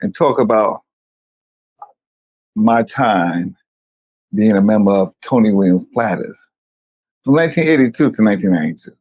and talk about my time being a member of Tony Williams Platters from 1982 to 1992.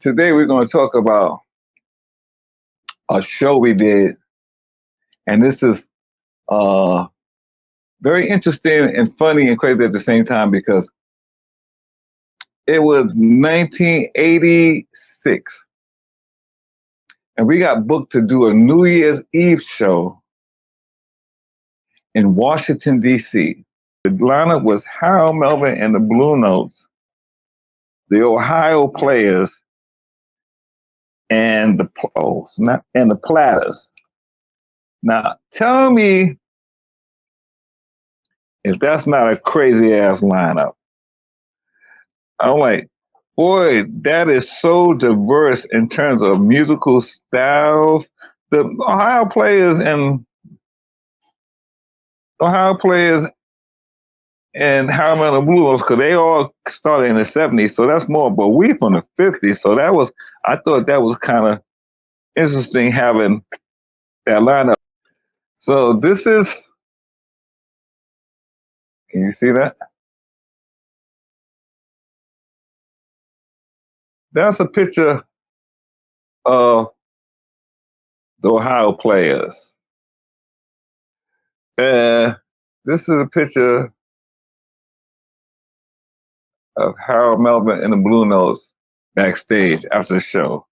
Today we're going to talk about a show we did, and this is very interesting and funny and crazy at the same time because it was 1986, and we got booked to do a New Year's Eve show in Washington, D.C. The lineup was Harold Melvin and the Blues Notes, the Ohio Players, and the Platters. Now, tell me if that's not a crazy ass lineup. I'm like, boy, that is so diverse in terms of musical styles. The Ohio Players and Harold Melvin and the Blues Notes, because they all started in the 70s, so that's more, but we from the 50s, so I thought that was kind of interesting having that lineup. So this is, can you see that? That's a picture of the Ohio Players. This is a picture of Harold Melvin and the Blues Notes backstage after the show.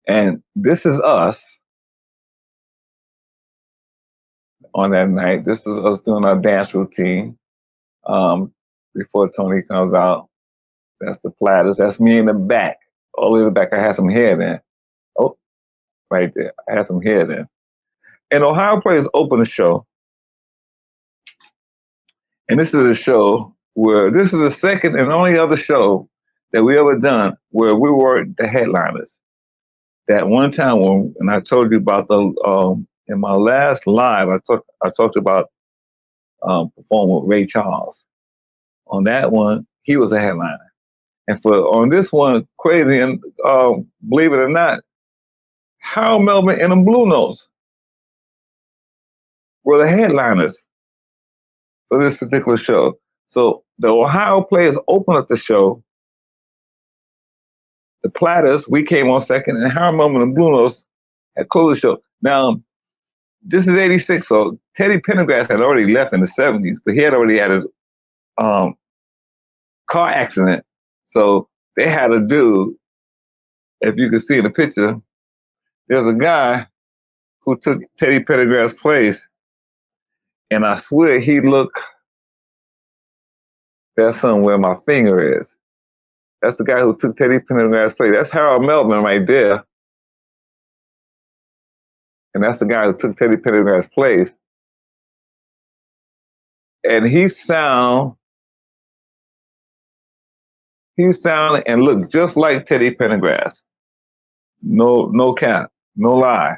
And this is us on that night. This is us doing our dance routine before Tony comes out. That's the Platters. That's me in the back. All the way in the back, I had some hair then. Oh, right there. I had some hair then. And Ohio Players opened the show. And this is a show where this is the second and only other show that we ever done where we were the headliners. That one time when I told you about in my last live, I talked about performing with Ray Charles. On that one, he was a headliner. And on this one, crazy, and believe it or not, Harold Melvin and the Blues Notes were the headliners for this particular show. So the Ohio Players opened up the show. The Platters, we came on second, and Harold Melvin and the Blues Notes had closed the show. Now, this is 86, so Teddy Pendergrass had already left in the 70s, but he had already had his car accident. So they had a dude, if you can see in the picture, there's a guy who took Teddy Pendergrass' place, and I swear he looked, that's somewhere my finger is. That's the guy who took Teddy Pendergrass' place. That's Harold Melvin right there. And that's the guy who took Teddy Pendergrass' place. And he sounded and looked just like Teddy Pendergrass. No cap, no lie.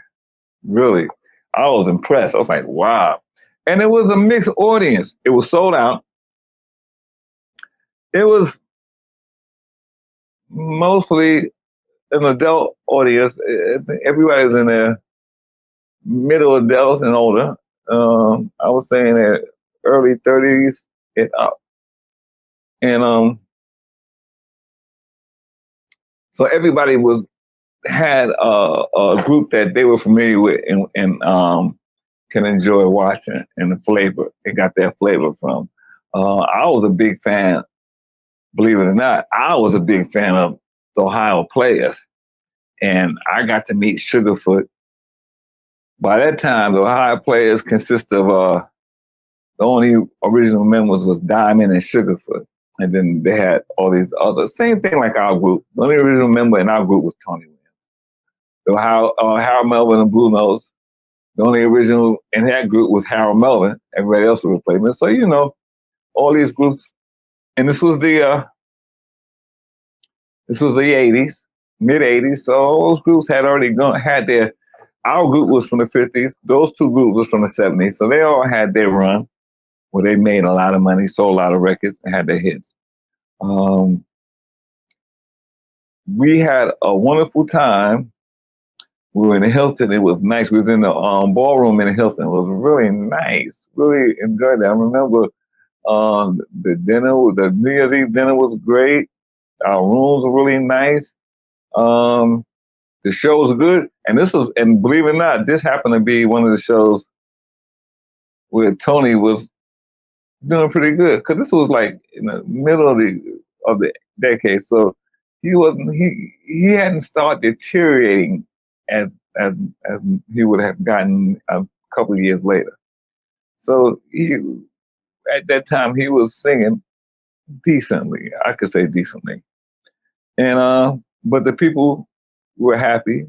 Really. I was impressed. I was like, wow. And it was a mixed audience. It was sold out. It was mostly an adult audience. Everybody's in their middle adults and older. I was saying that early 30s and up. And so everybody had a group that they were familiar with and can enjoy watching, and the flavor, they got their flavor from. I was a big fan, believe it or not, I was a big fan of the Ohio Players, and I got to meet Sugarfoot. By that time, the Ohio Players consist of the only original members was Diamond and Sugarfoot. And then they had all these other, same thing like our group. The only original member in our group was Tony Williams. So Harold Melvin and Blues Notes, the only original in that group was Harold Melvin. Everybody else was replacement. So, you know, all these groups, and this was the 80s, mid 80s. So all those groups had already had their, our group was from the 50s. Those two groups was from the 70s. So they all had their run where they made a lot of money, sold a lot of records, and had their hits. We had a wonderful time we were in the Hilton. It was nice. We was in the ballroom in the Hilton. It was really nice. Really enjoyed it. I remember the dinner, the New Year's Eve dinner was great. Our rooms were really nice. Um, the show was good, and believe it or not, this happened to be one of the shows where Tony was doing pretty good because this was like in the middle of the decade, so he hadn't started deteriorating as as as he would have gotten a couple of years later. So at that time he was singing decently, I could say decently, and but the people were happy.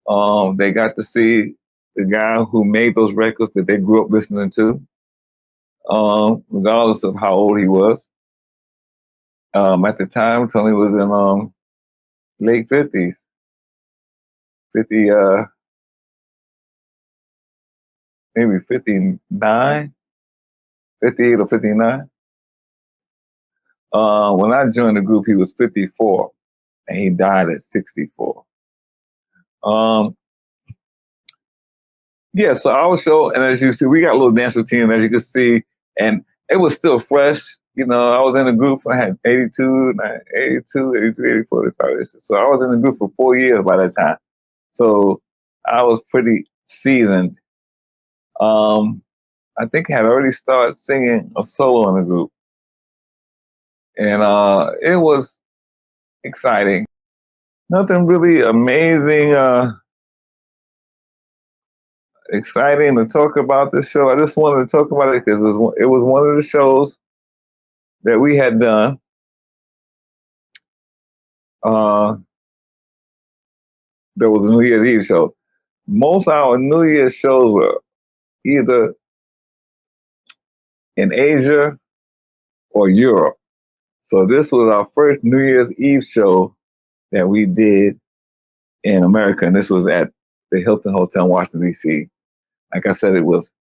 They got to see the guy who made those records that they grew up listening to, regardless of how old he was. At the time, Tony was in late 50s, 50, maybe 59, 58 or 59. When I joined the group, he was 54, and he died at 64. Um, yeah, so our show, and as you see, we got a little dance routine, as you can see, and it was still fresh. You know, I was in the group, I had 82, 82, 83, 84, 85. So I was in the group for 4 years by that time. So I was pretty seasoned. I think I had already started singing a solo in the group. And it was exciting. Nothing really amazing, exciting to talk about this show. I just wanted to talk about it because it was one of the shows that we had done. Uh, there was a New Year's Eve show. Most of our New Year's shows were either in Asia or Europe. So this was our first New Year's Eve show that we did in America, and this was at the Hilton Hotel in Washington, D.C. Like I said, it was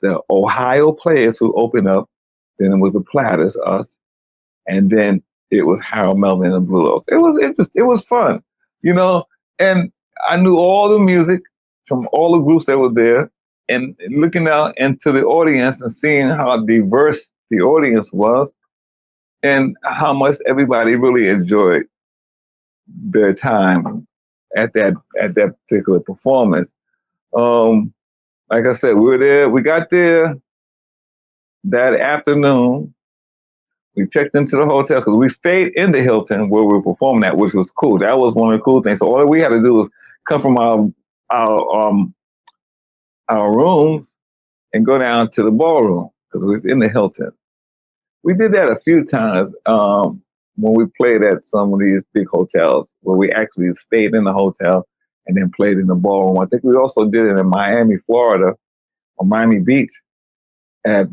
the Ohio Players who opened up, then it was the Platters, us, and then it was Harold Melvin and the Blues Notes. It was interesting. It was fun, you know, and I knew all the music from all the groups that were there, and looking out into the audience and seeing how diverse the audience was and how much everybody really enjoyed their time at that particular performance. Um, like I said, we were there. We got there that afternoon. We checked into the hotel because we stayed in the Hilton where we were performing at, which was cool. That was one of the cool things. So all we had to do was come from our our rooms and go down to the ballroom because we was in the Hilton. We did that a few times when we played at some of these big hotels where we actually stayed in the hotel and then played in the ballroom. I think we also did it in Miami, Florida, or Miami Beach at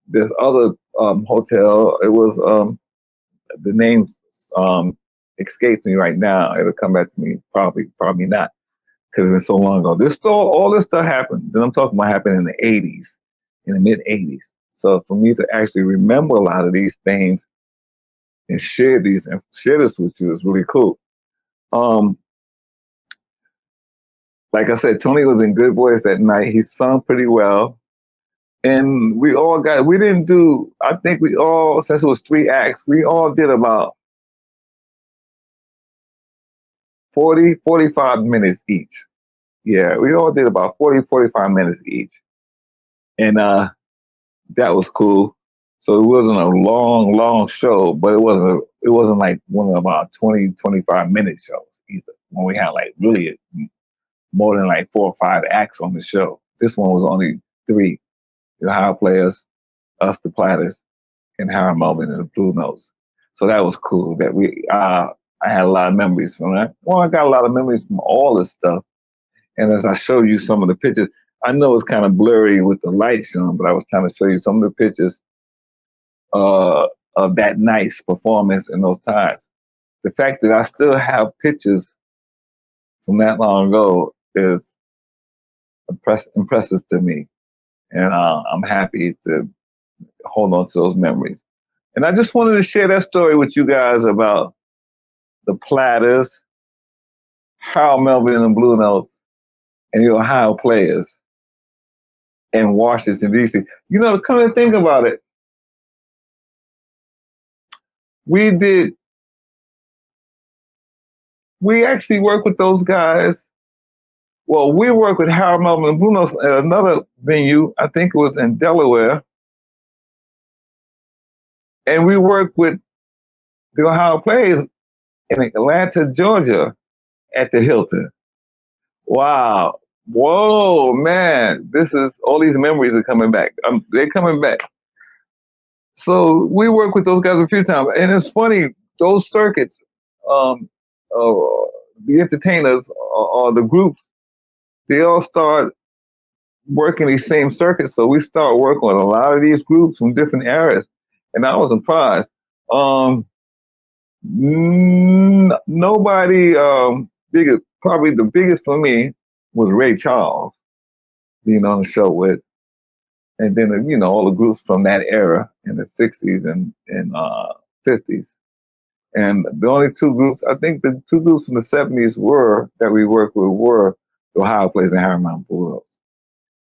this other hotel. It was the name escapes me right now. It'll come back to me probably not because it's so long ago. All this stuff happened. Then I'm talking about happened in the 80s, in the mid 80s. So for me to actually remember a lot of these things and share this with you is really cool. Like I said, Tony was in good voice that night. He sung pretty well. And we didn't do, I think we all, since it was 3 acts, we all did about 40, 45 minutes each. Yeah, we all did about 40, 45 minutes each. And that was cool. So it wasn't a long show, but it wasn't like one of about 20, 25-minute shows either. When we had like really more than like 4 or 5 acts on the show. This one was only 3. The Ohio Players, us, the Platters, and Harold Melvin and the Blues Notes. So that was cool. That I had a lot of memories from that. Well, I got a lot of memories from all this stuff. And as I show you some of the pictures, I know it's kind of blurry with the light showing, but I was trying to show you some of the pictures of that night's performance in those times. The fact that I still have pictures from that long ago is impressive to me. And I'm happy to hold on to those memories. And I just wanted to share that story with you guys about the Platters Melvin the Blue Notes and the Ohio Players in Washington, D.C. You know, come to think about it, we actually worked with those guys. Well, we worked with Harold Melvin and Blue Notes at another venue, I think it was in Delaware, and we worked with the Ohio Players in Atlanta, Georgia at the Hilton. Wow. Whoa, man. This is, all these memories are coming back. They're coming back. So we worked with those guys a few times. And it's funny, those circuits, um, uh, the entertainers or the groups, they all start working these same circuits. So we start working with a lot of these groups from different eras. And I was surprised. Nobody, probably the biggest for me was Ray Charles being on the show with, and then, you know, all the groups from that era in the 60s and 50s. And the only two groups, I think the two groups from the 70s that we worked with were the Ohio Players and Harry Mountain Bulldogs.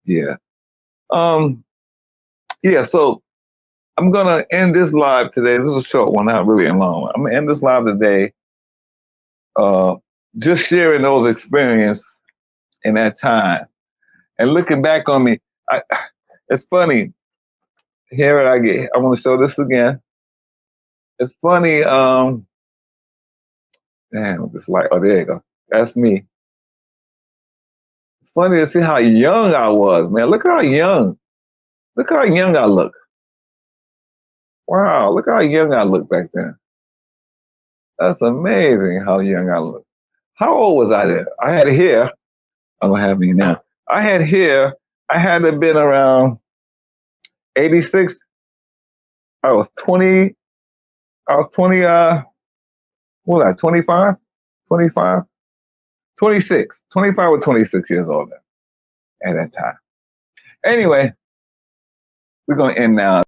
Yeah. Yeah, so I'm gonna end this live today. This is a short one, not really a long one. I'm gonna end this live today, just sharing those experiences in that time. And looking back on me, it's funny. Here I want to show this again. It's funny. Man, this light. Oh, there you go. That's me. It's funny to see how young I was, man. Look how young. Look how young I look. Wow, look how young I look back then. That's amazing how young I look. How old was I then? I had hair. I don't have me now. I had hair. I had to have been around 86. I was 20. I was 20. What was I? 25? 25? 26. 25 or 26 years old at that time. Anyway, we're going to end now.